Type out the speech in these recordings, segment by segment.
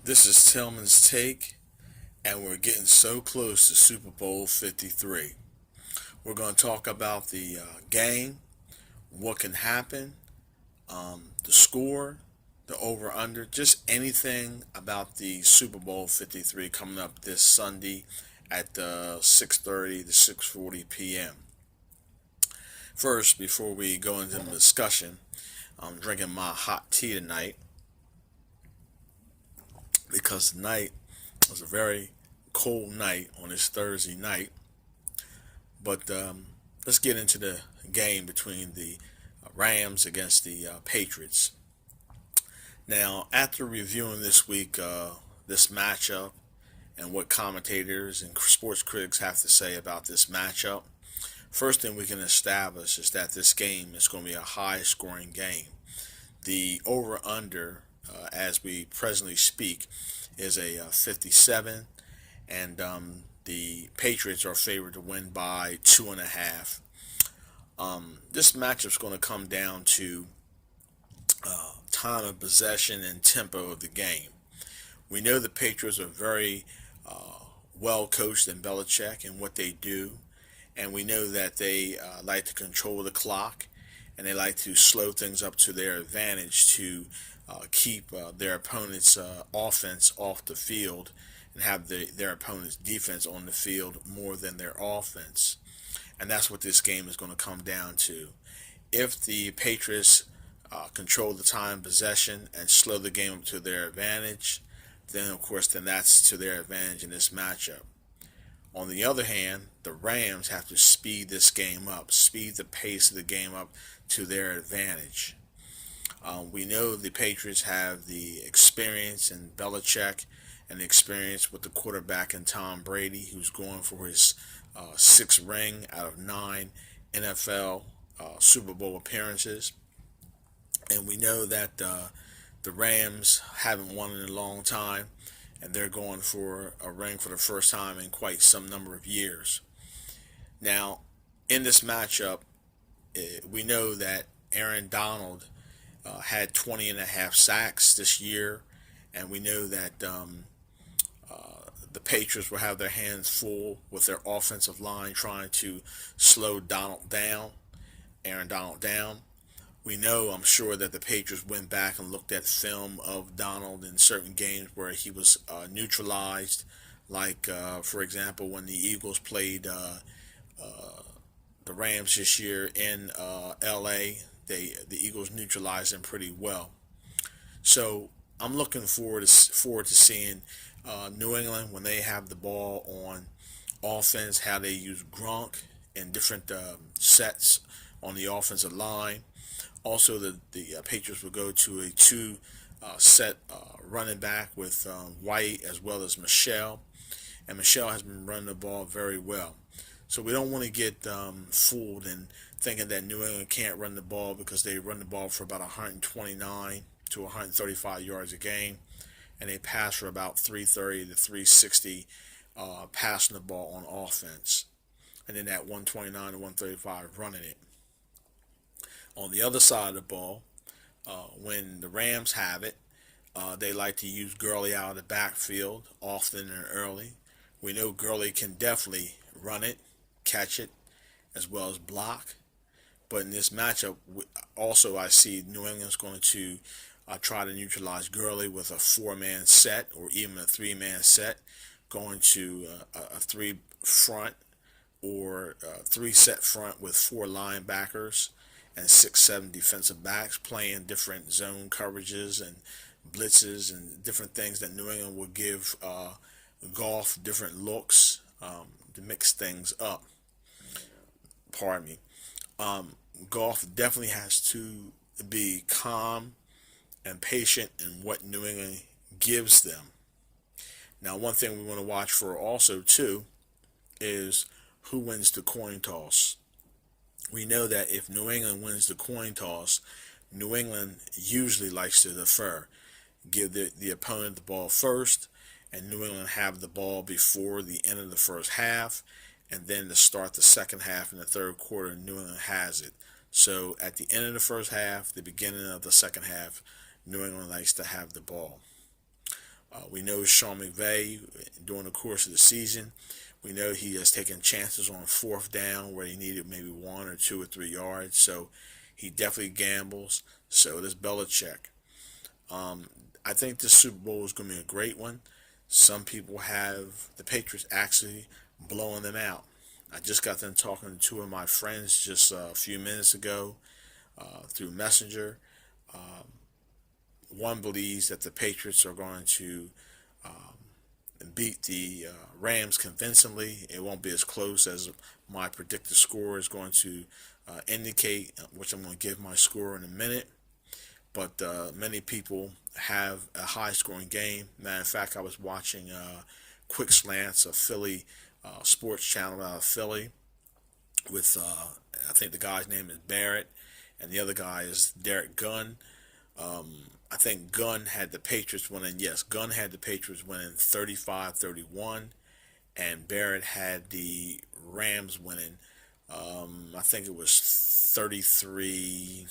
This is Tillman's take, and we're getting so close to Super Bowl 53. We're going to talk about the game, what can happen, the score, the over/under, just anything about the Super Bowl 53 coming up this Sunday at 6:30 to 6:40 p.m. First, before we go into the discussion, I'm drinking my hot tea tonight because tonight was a very cold night on this Thursday night. But let's get into the game between the Rams against the Patriots. Now, after reviewing this week, this matchup, and what commentators and sports critics have to say about this matchup, first thing we can establish is that this game is going to be a high scoring game. The over under, as we presently speak, is a 57, and the Patriots are favored to win by 2.5. This matchup is going to come down to time of possession and tempo of the game. We know the Patriots are very well coached in Belichick and what they do, and we know that they like to control the clock and they like to slow things up to their advantage to keep their opponent's offense off the field and have their opponent's defense on the field more than their offense. And that's what this game is going to come down to. If the Patriots control the time possession and slow the game up to their advantage, then of course that's to their advantage in this matchup. On the other hand, the Rams have to speed this game up, speed the pace of the game up to their advantage. We know the Patriots have the experience in Belichick and the experience with the quarterback in Tom Brady, who's going for his sixth ring out of 9 NFL Super Bowl appearances. And we know that the Rams haven't won in a long time, and they're going for a ring for the first time in quite some number of years. Now, in this matchup, we know that Aaron Donald had 20 and a half sacks this year, and we know that the Patriots will have their hands full with their offensive line trying to slow Aaron Donald down. We know, I'm sure, that the Patriots went back and looked at film of Donald in certain games where he was neutralized, like, for example, when the Eagles played the Rams this year in L.A., the Eagles neutralized them pretty well. So I'm looking forward to seeing New England when they have the ball on offense, how they use Gronk in different sets on the offensive line. Also, the Patriots will go to a two set running back with White as well as Michelle, and Michelle has been running the ball very well. So we don't want to get fooled in thinking that New England can't run the ball, because they run the ball for about 129 to 135 yards a game, and they pass for about 330 to 360 passing the ball on offense, and then that 129 to 135 running it. On the other side of the ball, when the Rams have it, they like to use Gurley out of the backfield often and early. We know Gurley can definitely run it, catch it, as well as block. But in this matchup, also I see New England's going to try to neutralize Gurley with a 4-man set or even a 3-man set, going to a 3 front or 3 set front with 4 linebackers and 6-7 defensive backs, playing different zone coverages and blitzes and different things that New England will give Goff different looks to mix things up. Pardon me. Goff definitely has to be calm and patient in what New England gives them. Now, one thing we want to watch for also too is who wins the coin toss. We know that if New England wins the coin toss, New England usually likes to defer, give the opponent the ball first, and New England have the ball before the end of the first half, and then to start the second half in the third quarter, New England has it. So at the end of the first half, the beginning of the second half, New England likes to have the ball. We know Sean McVay during the course of the season. We know he has taken chances on fourth down where he needed maybe 1 or 2 or 3 yards. So he definitely gambles. So does Belichick. I think this Super Bowl is going to be a great one. Some people have the Patriots actually blowing them out. I just got done talking to two of my friends just a few minutes ago through Messenger. One believes that the Patriots are going to beat the Rams convincingly. It won't be as close as my predicted score is going to indicate, which I'm going to give my score in a minute. But many people have a high scoring game. Matter of fact, I was watching Quick Slants, a Philly sports channel out of Philly, with I think the guy's name is Barrett, and the other guy is Derek Gunn. I think Gunn had the Patriots winning. Yes, Gunn had the Patriots winning 35-31, and Barrett had the Rams winning. I think it was 33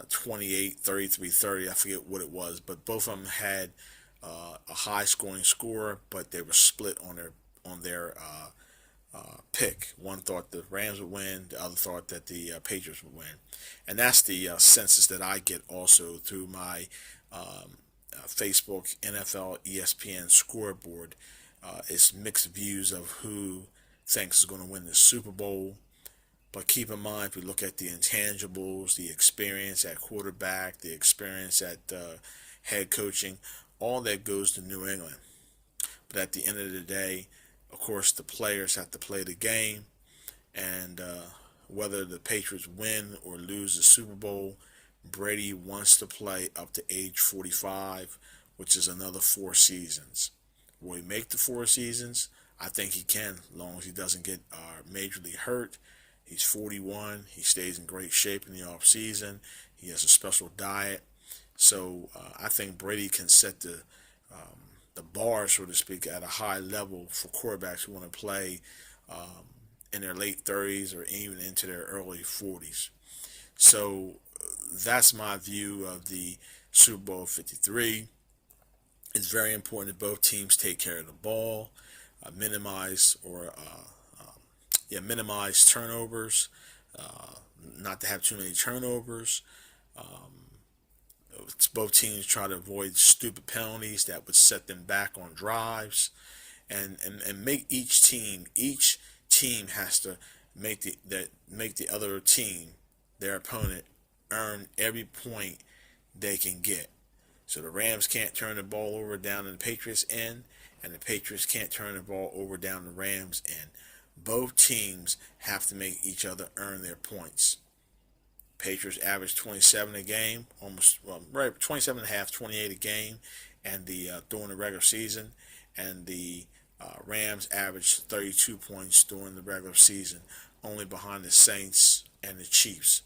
28, 33, 30. I forget what it was, but both of them had a high scoring score, but they were split on their pick. One thought the Rams would win, the other thought that the Patriots would win, and that's the census that I get also through my Facebook NFL ESPN scoreboard. It's mixed views of who thinks is going to win the Super Bowl. But keep in mind, if we look at the intangibles, the experience at quarterback, the experience at head coaching, all that goes to New England. But at the end of the day, of course, the players have to play the game, and whether the Patriots win or lose the Super Bowl, Brady wants to play up to age 45, which is another 4 seasons. Will he make the 4 seasons? I think he can, as long as he doesn't get majorly hurt. He's 41. He stays in great shape in the off season. He has a special diet. So I think Brady can set the bar, so to speak, at a high level for quarterbacks who want to play in their late 30s or even into their early 40s. So that's my view of the Super Bowl 53. It's very important that both teams take care of the ball, minimize or minimize turnovers, not to have too many turnovers. Both teams try to avoid stupid penalties that would set them back on drives, and make each team has to make the other team, their opponent, earn every point they can get. So the Rams can't turn the ball over down in the Patriots end, and the Patriots can't turn the ball over down the Rams end. Both teams have to make each other earn their points. Patriots average 27 a game, almost right 27 and a half, 28 a game, and during the regular season, and the Rams average 32 points during the regular season, only behind the Saints and the Chiefs.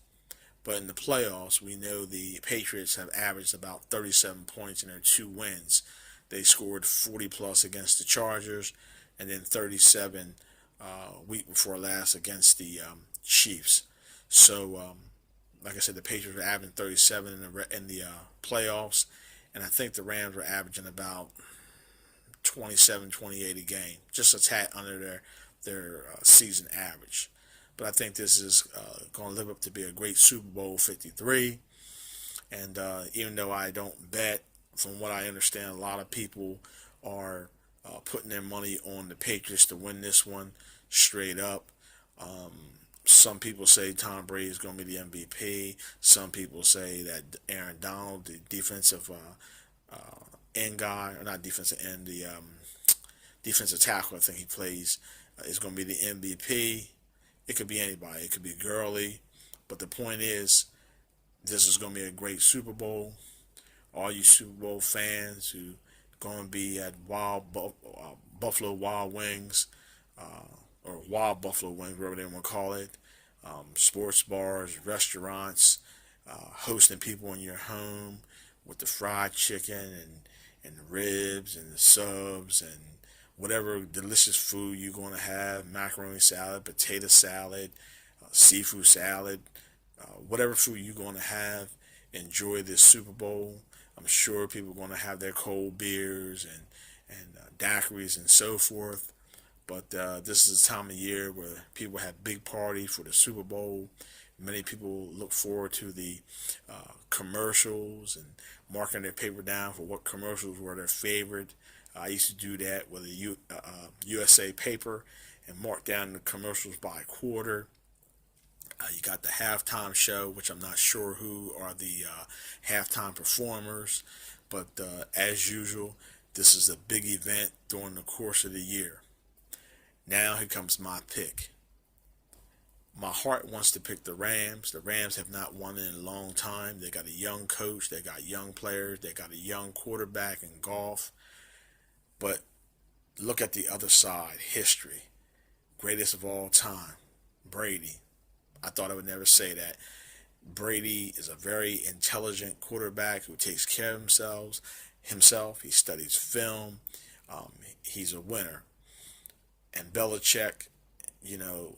But in the playoffs, we know the Patriots have averaged about 37 points in their 2 wins. They scored 40 plus against the Chargers, and then 37 week before last against the Chiefs. So, like I said, the Patriots were averaging 37 in the playoffs, and I think the Rams were averaging about 27, 28 a game, just a tad under their season average. But I think this is going to live up to be a great Super Bowl 53. And even though I don't bet, from what I understand, a lot of people are putting their money on the Patriots to win this one straight up. Some people say Tom Brady is going to be the MVP. Some people say that Aaron Donald, the defensive end guy, or not defensive end, the defensive tackle, I think he plays, is going to be the MVP. It could be anybody. It could be Gurley. But the point is, this is going to be a great Super Bowl. All you Super Bowl fans who going to be at Buffalo Wild Wings, or Wild Buffalo Wings, whatever they want to call it, sports bars, restaurants, hosting people in your home with the fried chicken and the ribs and the subs and whatever delicious food you're going to have, macaroni salad, potato salad, seafood salad, whatever food you're going to have, enjoy this Super Bowl. I'm sure people are going to have their cold beers and daiquiris and so forth. But this is a time of year where people have big parties for the Super Bowl. Many people look forward to the commercials and marking their paper down for what commercials were their favorite. I used to do that with a USA paper and mark down the commercials by quarter. You got the halftime show, which I'm not sure who are the halftime performers, but as usual, this is a big event during the course of the year. Now here comes my pick. My heart wants to pick the Rams. The Rams have not won in a long time. They got a young coach. They got young players. They got a young quarterback in golf. But look at the other side. History. Greatest of all time. Brady. I thought I would never say that. Brady is a very intelligent quarterback who takes care of himself. He studies film. He's a winner. And Belichick, you know,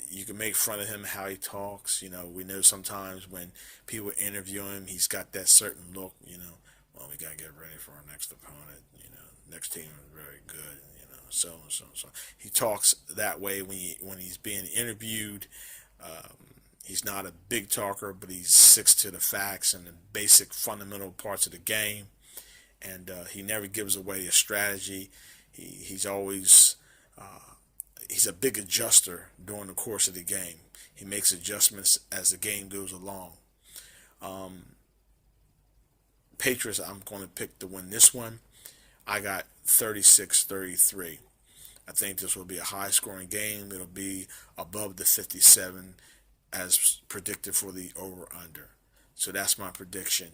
you can make fun of him how he talks. We know sometimes when people interview him, he's got that certain look. Well, we gotta get ready for our next opponent. Next team is very good. So and so and so. He talks that way when he's being interviewed. He's not a big talker, but he sticks to the facts and the basic fundamental parts of the game. And he never gives away a strategy. He's always he's a big adjuster during the course of the game. He makes adjustments as the game goes along. Patriots, I'm going to pick to win this one. I got 36-33. I think this will be a high-scoring game. It'll be above the 57 as predicted for the over-under. So that's my prediction.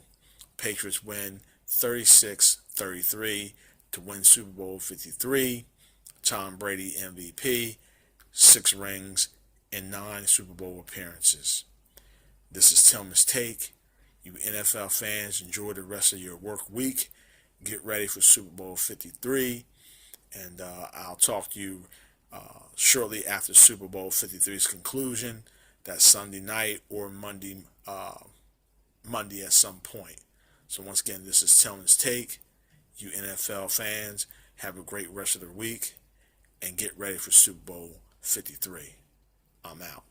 Patriots win 36-33 to win Super Bowl 53. Tom Brady MVP, 6 rings, and 9 Super Bowl appearances. This is Tillman's Take. You NFL fans, enjoy the rest of your work week. Get ready for Super Bowl 53. And I'll talk to you shortly after Super Bowl 53's conclusion. That's Sunday night or Monday at some point. So once again, this is Tillman's Take. You NFL fans, have a great rest of the week and get ready for Super Bowl 53. I'm out.